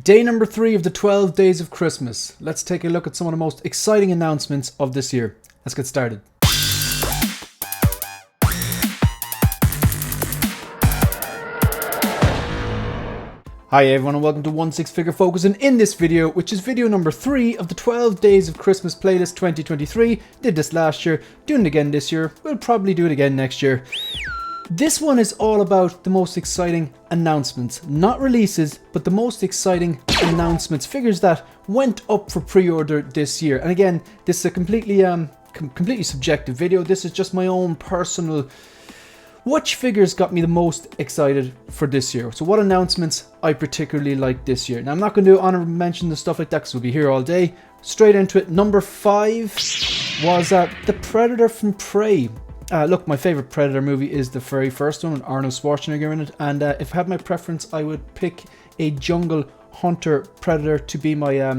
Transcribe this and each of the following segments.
Day number 3 of the 12 days of Christmas. Let's take a look at some of the most exciting announcements of this year. Let's get started. Hi everyone and welcome to One Six Figure Focus, and in this video, which is video number 3 of the 12 days of Christmas playlist 2023, did this last year, doing it again this year, we'll probably do it again next year. This one is all about the most exciting announcements, not releases, but the most exciting announcements, figures that went up for pre-order this year. And again, this is a completely subjective video. This is just my own personal, which figures got me the most excited for this year. So what announcements I particularly like this year. Now I'm not going to do honorable mention and stuff like that because we'll be here all day. Straight into it. Number 5 was The Predator from Prey. Look, my favorite Predator movie is the very first one with Arnold Schwarzenegger in it, and if I had my preference, I would pick a jungle hunter Predator to be my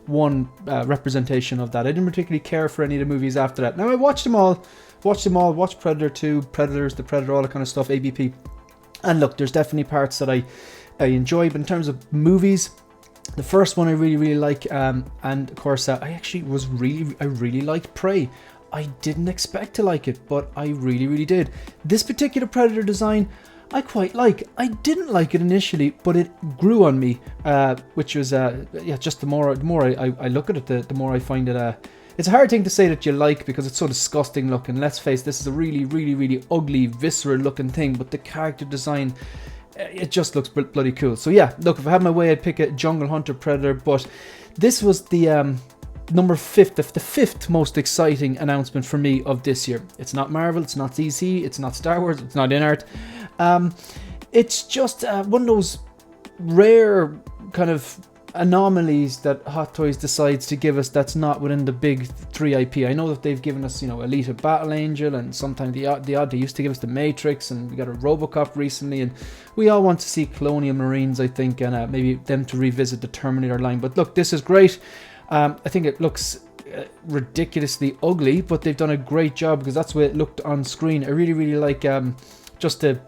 one representation of that. I didn't particularly care for any of the movies after that. Now I watched them all, watched Predator 2, Predators, The Predator, all that kind of stuff, ABP, and look, there's definitely parts that I enjoy, but in terms of movies, the first one I really like, and of course I really liked Prey. I didn't expect to like it, but I really did. This particular Predator design, I quite like. I didn't like it initially, but it grew on me, which was, just the more I look at it, the more I find it, it's a hard thing to say that you like because it's so disgusting looking. Let's face it, this is a really ugly, visceral looking thing, but the character design, it just looks bloody cool. So yeah, look, if I had my way, I'd pick a jungle hunter Predator, but this was the, the fifth most exciting announcement for me of this year. It's not Marvel, it's not DC, it's not Star Wars, it's not InArt. It's just one of those rare kind of anomalies that HotToys decides to give us that's not within the big 3 IP. I know that they've given us, Elite Battle Angel, and sometimes the odd they used to give us the Matrix, and we got a Robocop recently, and we all want to see Colonial Marines, I think, and maybe them to revisit the Terminator line. But look, this is great. I think it looks ridiculously ugly, but they've done a great job because that's the way it looked on screen. I really like just the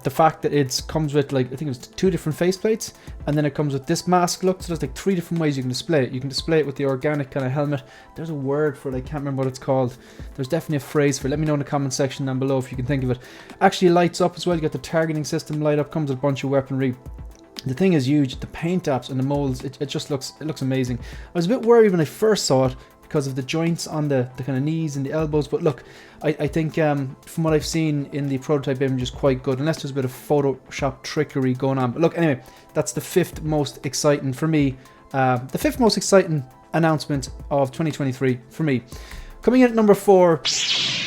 fact that it comes with, like, I think it was 2 different faceplates, and then it comes with this mask look. So there's like 3 different ways you can display it. You can display it with the organic kind of helmet. There's a word for it, I can't remember what it's called. There's definitely a phrase for it. Let me know in the comment section down below if you can think of it. Actually lights up as well. You got the targeting system light up, comes with a bunch of weaponry. The thing is huge. The paint apps and the molds, it just looks amazing. I was a bit worried when I first saw it because of the joints on the kind of knees and the elbows, but look, I think from what I've seen in the prototype image is quite good, unless there's a bit of Photoshop trickery going on. But look, anyway, that's the 5th most exciting for me, the 5th most exciting announcement of 2023 for me. Coming in at number 4,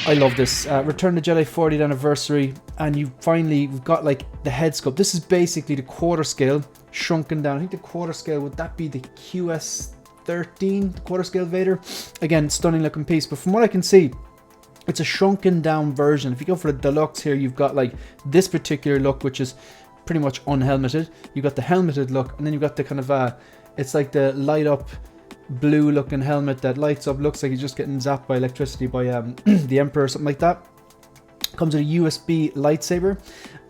I love this. Return of the Jedi 40th anniversary, and we've got like the head sculpt. This is basically the quarter scale shrunken down. I think the quarter scale, would that be the QS13, the quarter scale Vader? Again, stunning looking piece, but from what I can see, it's a shrunken down version. If you go for the deluxe here, you've got like this particular look, which is pretty much unhelmeted. You've got the helmeted look, and then you've got the kind of it's like the light up blue looking helmet that lights up, looks like he's just getting zapped by electricity by the Emperor or something like that. Comes with a USB lightsaber,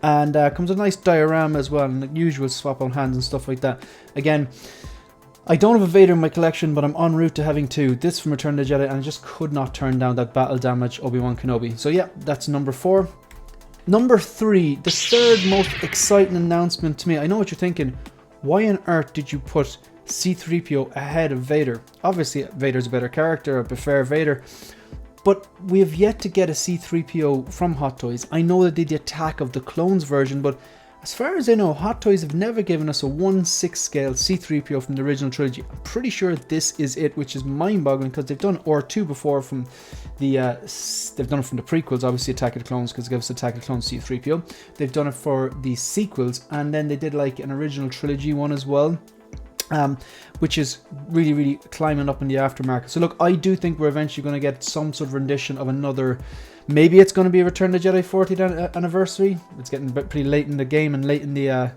and comes with a nice diorama as well, and the usual swap on hands and stuff like that. Again, I don't have a Vader in my collection, but I'm en route to having 2. This from Return of the Jedi, and I just could not turn down that battle damage Obi-Wan Kenobi. So yeah, that's number 4. Number 3, the 3rd most exciting announcement to me. I know what you're thinking. Why on earth did you put C-3PO ahead of Vader? Obviously Vader's a better character, I prefer Vader, but we have yet to get a C-3PO from HotToys. I know they did the Attack of the Clones version, but as far as I know, HotToys have never given us a 1/6 scale C-3PO from the original trilogy. I'm pretty sure this is it, which is mind-boggling because they've done R2 before from the they've done it from the prequels, obviously Attack of the Clones, because it gives us Attack of the Clones C-3PO. They've done it for the sequels, and then they did like an original trilogy one as well. Which is really climbing up in the aftermarket. So look, I do think we're eventually going to get some sort of rendition of another. Maybe it's going to be a Return of the Jedi 40th anniversary. It's getting pretty late in the game and late in the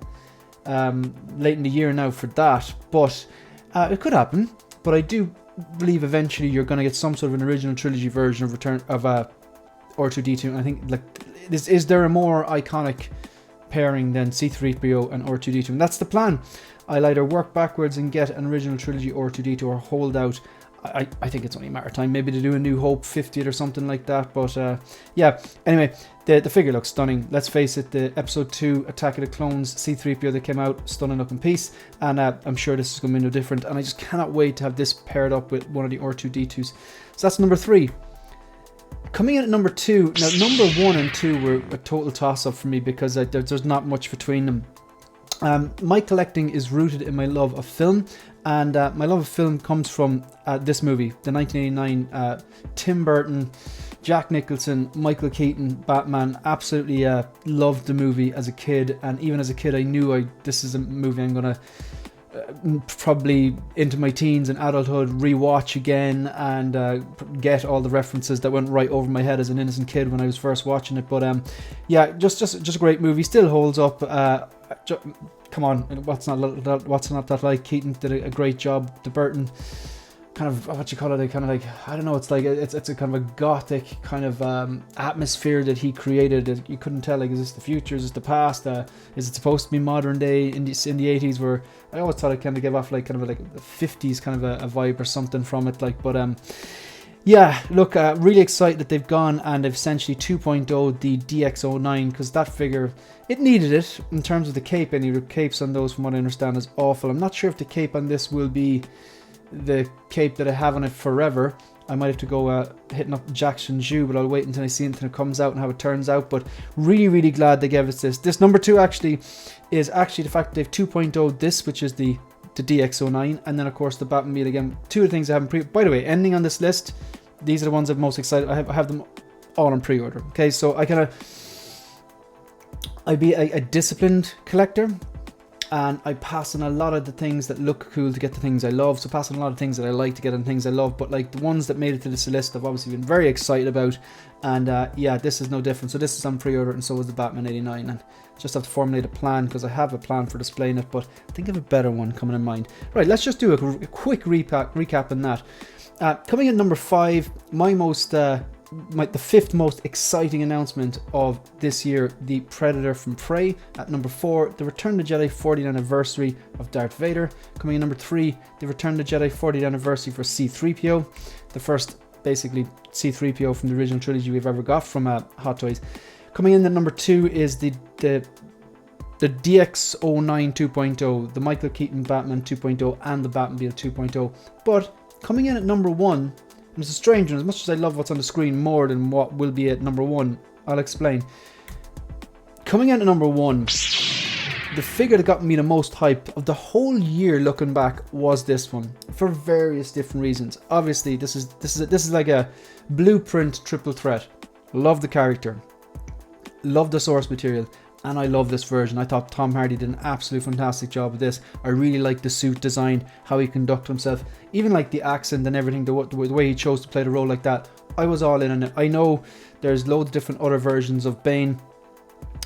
year now for that. But it could happen. But I do believe eventually you're going to get some sort of an original trilogy version of Return of R2-D2. And I think, like, is there a more iconic pairing than C-3PO and R2-D2? And that's the plan. I'll either work backwards and get an original trilogy R2D2 or hold out. I think it's only a matter of time, maybe to do a New Hope 50th or something like that. But yeah, anyway, the figure looks stunning. Let's face it, the Episode 2 Attack of the Clones C-3PO that came out, stunning looking piece. And I'm sure this is going to be no different. And I just cannot wait to have this paired up with one of the R2D2s. So that's number 3. Coming in at number 2, now number 1 and 2 were a total toss-up for me because there's not much between them. My collecting is rooted in my love of film, and my love of film comes from this movie, the 1989 Tim Burton, Jack Nicholson, Michael Keaton Batman. Absolutely loved the movie as a kid, and even as a kid I knew this is a movie I'm gonna probably into my teens and adulthood rewatch again and get all the references that went right over my head as an innocent kid when I was first watching it. But yeah, just a great movie, still holds up. Come on, what's not that like? Keaton did a great job. The Burton kind of, what you call it, kind of like, I don't know, it's like it's a kind of a gothic kind of atmosphere that he created. You couldn't tell, like, is this the future, is this the past, is it supposed to be modern day in the 80s, where I always thought it kind of gave off like kind of like a 50s kind of a vibe or something from it, like. But yeah, look, really excited that they've gone and they've essentially 2.0'd the DX09, because that figure, it needed it in terms of the cape. Any capes on those, from what I understand, is awful. I'm not sure if the cape on this will be the cape that I have on it forever. I might have to go hitting up Jackson Ju, but I'll wait until I see it until it comes out and how it turns out. But really glad they gave us this. This number 2 actually is the fact that they've 2.0'd this, which is the DX09, and then of course the Batmobile again. 2 of the things I haven't by the way, ending on this list, these are the ones I'm most excited. I have them all on pre-order. Okay, so I'd be a disciplined collector, and I pass on a lot of the things that look cool to get the things I love. So pass on a lot of things that I like to get on things I love, but like the ones that made it to this list I've obviously been very excited about. And yeah, this is no different. So this is on pre-order, and so is the Batman 89, and just have to formulate a plan, because I have a plan for displaying it, but I think I have a better one coming in mind. Right, let's just do a quick recap on that. Coming in number 5, the 5th most exciting announcement of this year, the Predator from Prey. At number 4, the Return to Jedi 40th anniversary of Darth Vader. Coming in number 3, the Return to Jedi 40th anniversary for C-3PO, the first basically C-3PO from the original trilogy we've ever got from HotToys. Coming in at number 2 is the DX09 2.0, the Michael Keaton Batman 2.0, and the Batmobile 2.0. But coming in at number 1, and it's a strange one, as much as I love what's on the screen more than what will be at number 1, I'll explain. Coming in at number 1, the figure that got me the most hype of the whole year looking back was this one, for various different reasons. Obviously, this is like a blueprint triple threat. Love the character, love the source material, and I love this version. I thought Tom Hardy did an absolute fantastic job of this. I really like the suit design, how he conducted himself, even like the accent and everything, the way he chose to play the role like that. I was all in on it. I know there's loads of different other versions of Bane,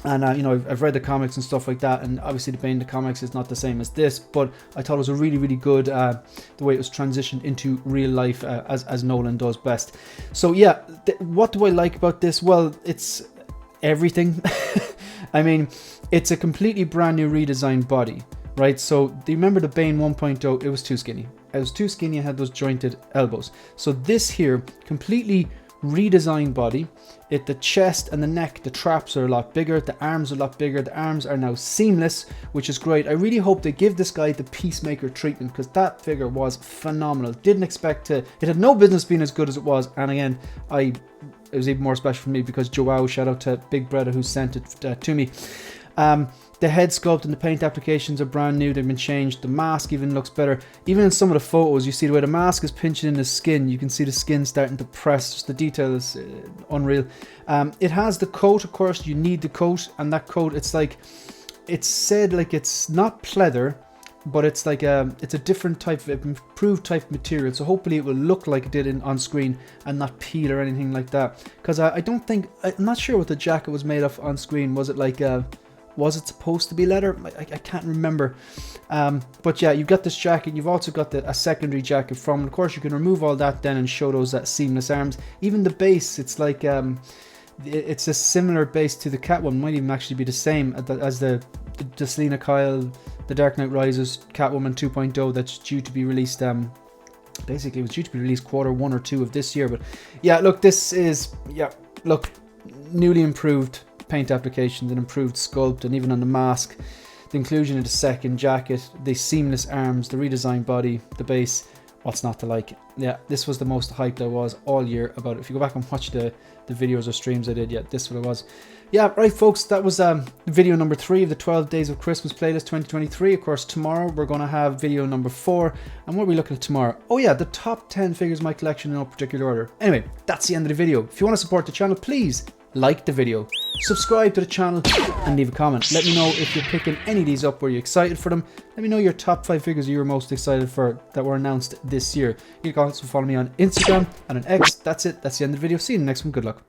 and you know, I've read the comics and stuff like that, and obviously the Bane in the comics is not the same as this, but I thought it was a really good the way it was transitioned into real life, as Nolan does best. So yeah, what do I like about this? Well, it's everything. I mean, it's a completely brand new redesigned body, right? So do you remember the Bane 1.0? It was too skinny. It was too skinny and had those jointed elbows. So this here, completely redesigned body. The chest and the neck, the traps are a lot bigger, the arms are a lot bigger. The arms are now seamless, which is great. I really hope they give this guy the Peacemaker treatment, because that figure was phenomenal. Didn't expect to, it had no business being as good as it was. And again, it was even more special for me because Joao, shout out to Big Brother who sent it to me. The head sculpt and the paint applications are brand new. They've been changed. The mask even looks better. Even in some of the photos, you see the way the mask is pinching in the skin. You can see the skin starting to press. Just the detail is unreal. It has the coat, of course. You need the coat, and that coat, it's said like it's not pleather, but it's like it's a different type of improved type of material. So hopefully it will look like it did on screen and not peel or anything like that. Because I'm not sure what the jacket was made of on screen. Was it like was it supposed to be leather? I can't remember. But yeah, you've got this jacket. You've also got a secondary jacket from. Of course, you can remove all that then and show those seamless arms. Even the base, it's like it's a similar base to the Cat one. Might even actually be the same as the the Selena Kyle, The Dark Knight Rises, Catwoman 2.0 that's due to be released. Basically, it was due to be released Q1 or 2 of this year. But yeah, look, this is newly improved paint applications and improved sculpt, and even on the mask, the inclusion of the second jacket, the seamless arms, the redesigned body, the base. What's not to like? Yeah, this was the most hyped I was all year about it. If you go back and watch the videos or streams I did, yeah, this is what it was. Yeah, right, folks, that was video number 3 of the 12 Days of Christmas playlist 2023. Of course, tomorrow we're going to have video number 4. And what are we looking at tomorrow? Oh yeah, the top 10 figures of my collection in no particular order. Anyway, that's the end of the video. If you want to support the channel, please like the video, subscribe to the channel, and leave a comment. Let me know if you're picking any of these up. Were you excited for them? Let me know your top 5 figures you were most excited for that were announced this year. You can also follow me on Instagram and on X. That's it. That's the end of the video. See you in the next one. Good luck.